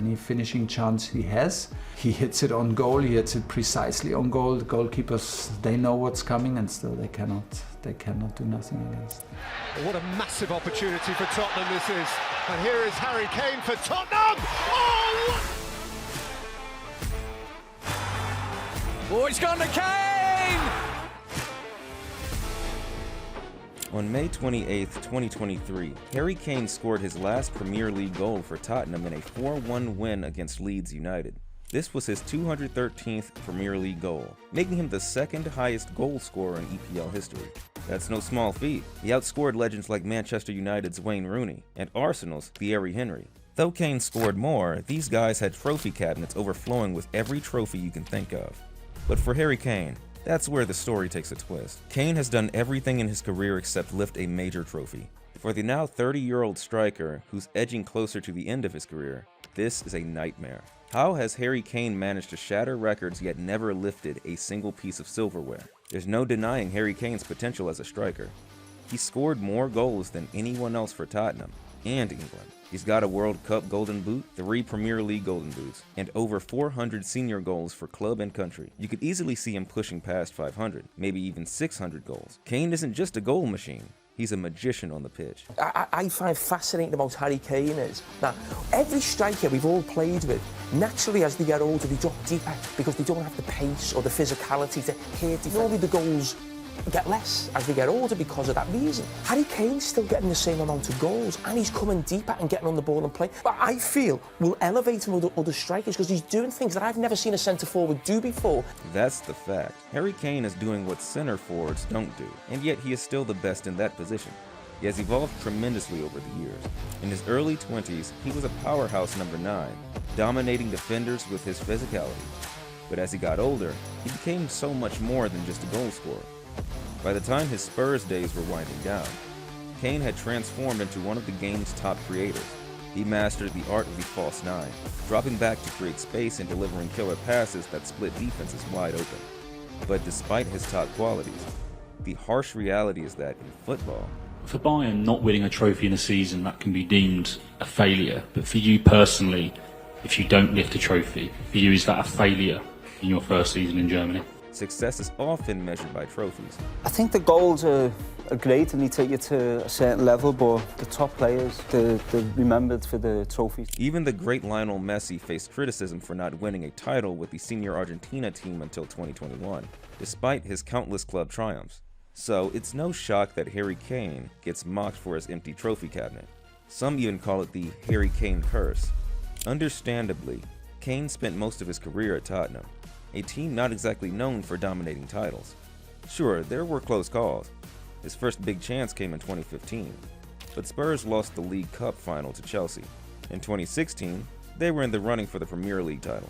any finishing chance he has, he hits it on goal, he hits it precisely on goal. The goalkeepers, they know what's coming, and still they cannot do nothing against. What a massive opportunity for Tottenham this is. And here is Harry Kane for Tottenham! Oh! Oh, it's gone to Kane! On May 28, 2023, Harry Kane scored his last Premier League goal for Tottenham in a 4-1 win against Leeds United. This was his 213th Premier League goal, making him the second highest goal scorer in EPL history. That's no small feat. He outscored legends like Manchester United's Wayne Rooney and Arsenal's Thierry Henry. Though Kane scored more, these guys had trophy cabinets overflowing with every trophy you can think of. But for Harry Kane, that's where the story takes a twist. Kane has done everything in his career except lift a major trophy. For the now 30-year-old striker, who's edging closer to the end of his career, this is a nightmare. How has Harry Kane managed to shatter records yet never lifted a single piece of silverware? There's no denying Harry Kane's potential as a striker. He scored more goals than anyone else for Tottenham and England. He's got a World Cup Golden Boot, 3 Premier League Golden Boots, and over 400 senior goals for club and country. You could easily see him pushing past 500, maybe even 600 goals. Kane isn't just a goal machine. He's a magician on the pitch. I find fascinating about Harry Kane is that every striker we've all played with, naturally as they get older, they drop deeper because they don't have the pace or the physicality to hit. Normally the goals get less as they get older because of that reason. Harry Kane's still getting the same amount of goals and he's coming deeper and getting on the ball and playing. But I feel we'll elevate him with other strikers because he's doing things that I've never seen a centre-forward do before. That's the fact. Harry Kane is doing what centre forwards don't do, and yet he is still the best in that position. He has evolved tremendously over the years. In his early 20s, he was a powerhouse number 9, dominating defenders with his physicality. But as he got older, he became so much more than just a goal scorer. By the time his Spurs days were winding down, Kane had transformed into one of the game's top creators. He mastered the art of the false 9, dropping back to create space and delivering killer passes that split defenses wide open. But despite his top qualities, the harsh reality is that in football, for Bayern, not winning a trophy in a season, that can be deemed a failure. But for you personally, if you don't lift a trophy, for you, is that a failure in your first season in Germany? success is often measured by trophies. I think the goals are great and they take you to a certain level, but the top players, they're remembered for the trophies. Even the great Lionel Messi faced criticism for not winning a title with the senior Argentina team until 2021, despite his countless club triumphs. So it's no shock that Harry Kane gets mocked for his empty trophy cabinet. Some even call it the Harry Kane curse. Understandably, Kane spent most of his career at Tottenham, a team not exactly known for dominating titles. Sure, there were close calls. His first big chance came in 2015, but Spurs lost the League Cup final to Chelsea. In 2016, they were in the running for the Premier League title,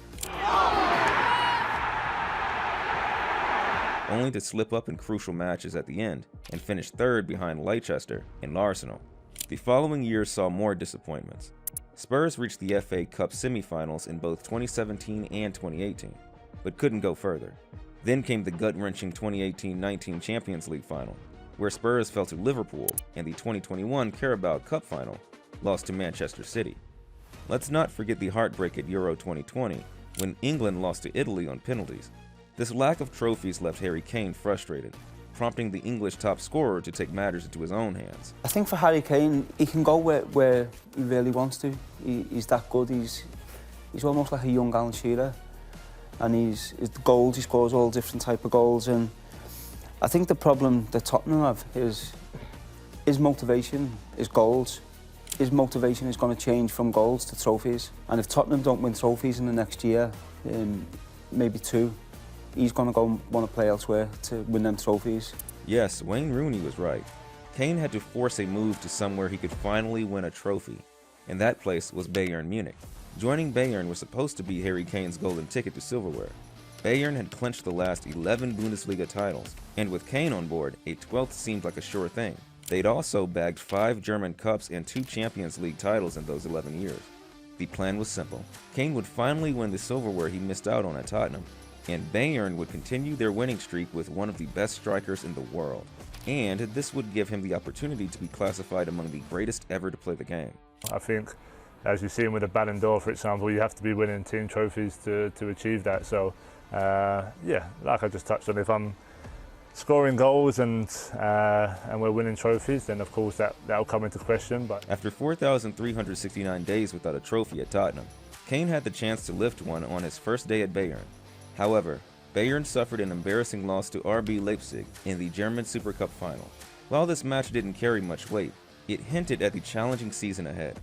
only to slip up in crucial matches at the end and finish third behind Leicester and Arsenal. The following year saw more disappointments. Spurs reached the FA Cup semi-finals in both 2017 and 2018, but couldn't go further. Then came the gut-wrenching 2018-19 Champions League final, where Spurs fell to Liverpool, and the 2021 Carabao Cup final lost to Manchester City. Let's not forget the heartbreak at Euro 2020, when England lost to Italy on penalties. This lack of trophies left Harry Kane frustrated, prompting the English top scorer to take matters into his own hands. I think for Harry Kane, he can go where he really wants to. He's that good. He's almost like a young Alan Shearer. And his goals, he scores all different type of goals. And I think the problem that Tottenham have is his motivation, his goals. His motivation is going to change from goals to trophies. And if Tottenham don't win trophies in the next year, maybe 2, he's going to go want to play elsewhere to win them trophies. Yes, Wayne Rooney was right. Kane had to force a move to somewhere he could finally win a trophy, and that place was Bayern Munich. Joining Bayern was supposed to be Harry Kane's golden ticket to silverware. Bayern had clinched the last 11 Bundesliga titles, and with Kane on board, a 12th seemed like a sure thing. They'd also bagged 5 German Cups and 2 Champions League titles in those 11 years. The plan was simple. Kane would finally win the silverware he missed out on at Tottenham, and Bayern would continue their winning streak with one of the best strikers in the world. And this would give him the opportunity to be classified among the greatest ever to play the game. I think as you've seen with the Ballon d'Or, for example, you have to be winning team trophies to achieve that. So, yeah, like I just touched on, if I'm scoring goals and we're winning trophies, then of course that'll come into question. But after 4,369 days without a trophy at Tottenham, Kane had the chance to lift one on his first day at Bayern. However, Bayern suffered an embarrassing loss to RB Leipzig in the German Super Cup final. While this match didn't carry much weight, it hinted at the challenging season ahead.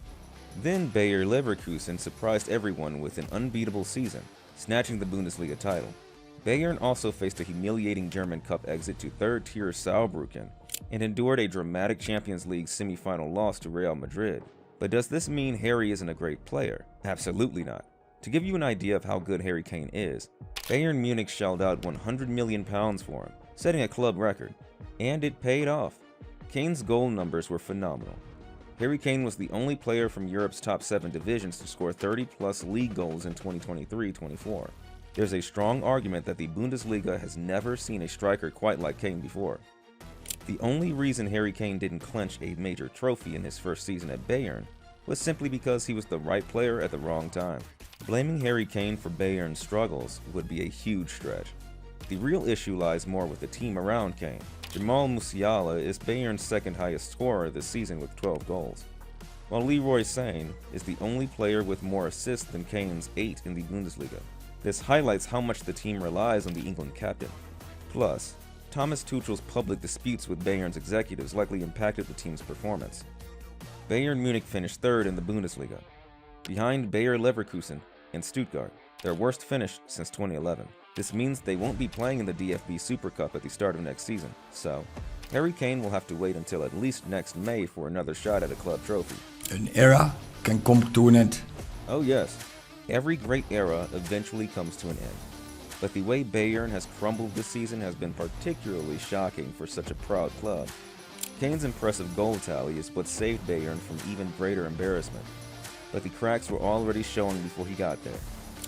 Then Bayer Leverkusen surprised everyone with an unbeatable season, snatching the Bundesliga title. Bayern also faced a humiliating German Cup exit to third-tier Saarbrücken and endured a dramatic Champions League semi-final loss to Real Madrid. But does this mean Harry isn't a great player? Absolutely not. To give you an idea of how good Harry Kane is, Bayern Munich shelled out £100 million for him, setting a club record. And it paid off. Kane's goal numbers were phenomenal. Harry Kane was the only player from Europe's top 7 divisions to score 30-plus league goals in 2023-24. There's a strong argument that the Bundesliga has never seen a striker quite like Kane before. The only reason Harry Kane didn't clinch a major trophy in his first season at Bayern was simply because he was the right player at the wrong time. Blaming Harry Kane for Bayern's struggles would be a huge stretch. The real issue lies more with the team around Kane. Jamal Musiala is Bayern's second highest scorer this season with 12 goals, while Leroy Sane is the only player with more assists than Kane's 8 in the Bundesliga. This highlights how much the team relies on the England captain. Plus, Thomas Tuchel's public disputes with Bayern's executives likely impacted the team's performance. Bayern Munich finished third in the Bundesliga, behind Bayer Leverkusen and Stuttgart, their worst finish since 2011. This means they won't be playing in the DFB Super Cup at the start of next season, so Harry Kane will have to wait until at least next May for another shot at a club trophy. An era can come to an end. Oh yes, every great era eventually comes to an end. But the way Bayern has crumbled this season has been particularly shocking for such a proud club. Kane's impressive goal tally is what saved Bayern from even greater embarrassment. But the cracks were already showing before he got there.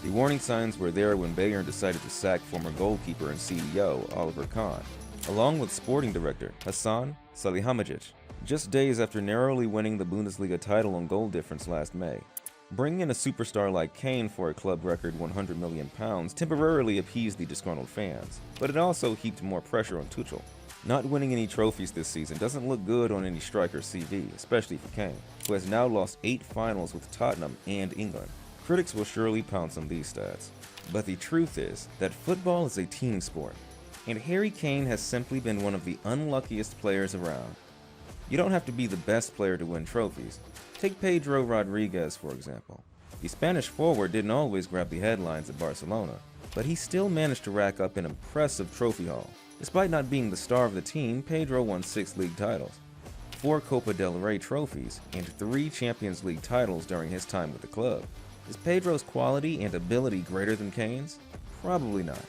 The warning signs were there when Bayern decided to sack former goalkeeper and CEO Oliver Kahn, along with sporting director Hassan Salihamidzic, just days after narrowly winning the Bundesliga title on goal difference last May. Bringing in a superstar like Kane for a club record £100 million temporarily appeased the disgruntled fans, but it also heaped more pressure on Tuchel. Not winning any trophies this season doesn't look good on any striker's CV, especially for Kane, who has now lost 8 finals with Tottenham and England. Critics will surely pounce on these stats, but the truth is that football is a team sport, and Harry Kane has simply been one of the unluckiest players around. You don't have to be the best player to win trophies. Take Pedro Rodriguez, for example. The Spanish forward didn't always grab the headlines at Barcelona, but he still managed to rack up an impressive trophy haul. Despite not being the star of the team, Pedro won 6 league titles, 4 Copa del Rey trophies, and 3 Champions League titles during his time with the club. Is Pedro's quality and ability greater than Kane's? Probably not,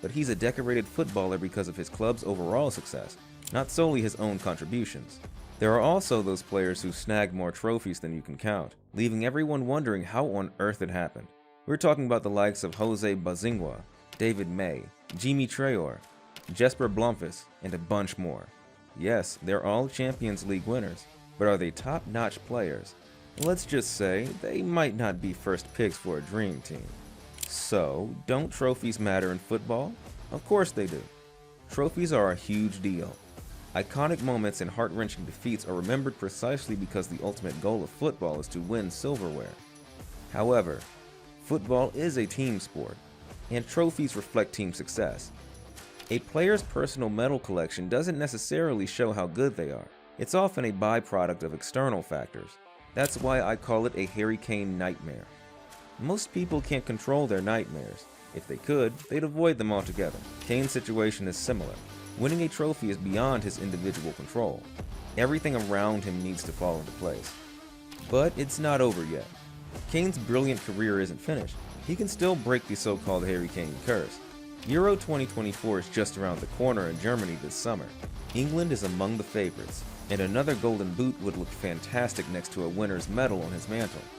but he's a decorated footballer because of his club's overall success, not solely his own contributions. There are also those players who snag more trophies than you can count, leaving everyone wondering how on earth it happened. We're talking about the likes of Jose Bazingua, David May, Jimmy Traore, Jesper Blomqvist, and a bunch more. Yes, they're all Champions League winners, but are they top-notch players? Let's just say they might not be first picks for a dream team. So, don't trophies matter in football? Of course they do. Trophies are a huge deal. Iconic moments and heart-wrenching defeats are remembered precisely because the ultimate goal of football is to win silverware. However, football is a team sport, and trophies reflect team success. A player's personal medal collection doesn't necessarily show how good they are. It's often a byproduct of external factors. That's why I call it a Harry Kane nightmare. Most people can't control their nightmares. If they could, they'd avoid them altogether. Kane's situation is similar. Winning a trophy is beyond his individual control. Everything around him needs to fall into place. But it's not over yet. Kane's brilliant career isn't finished. He can still break the so-called Harry Kane curse. Euro 2024 is just around the corner in Germany this summer. England is among the favorites, and another golden boot would look fantastic next to a winner's medal on his mantle.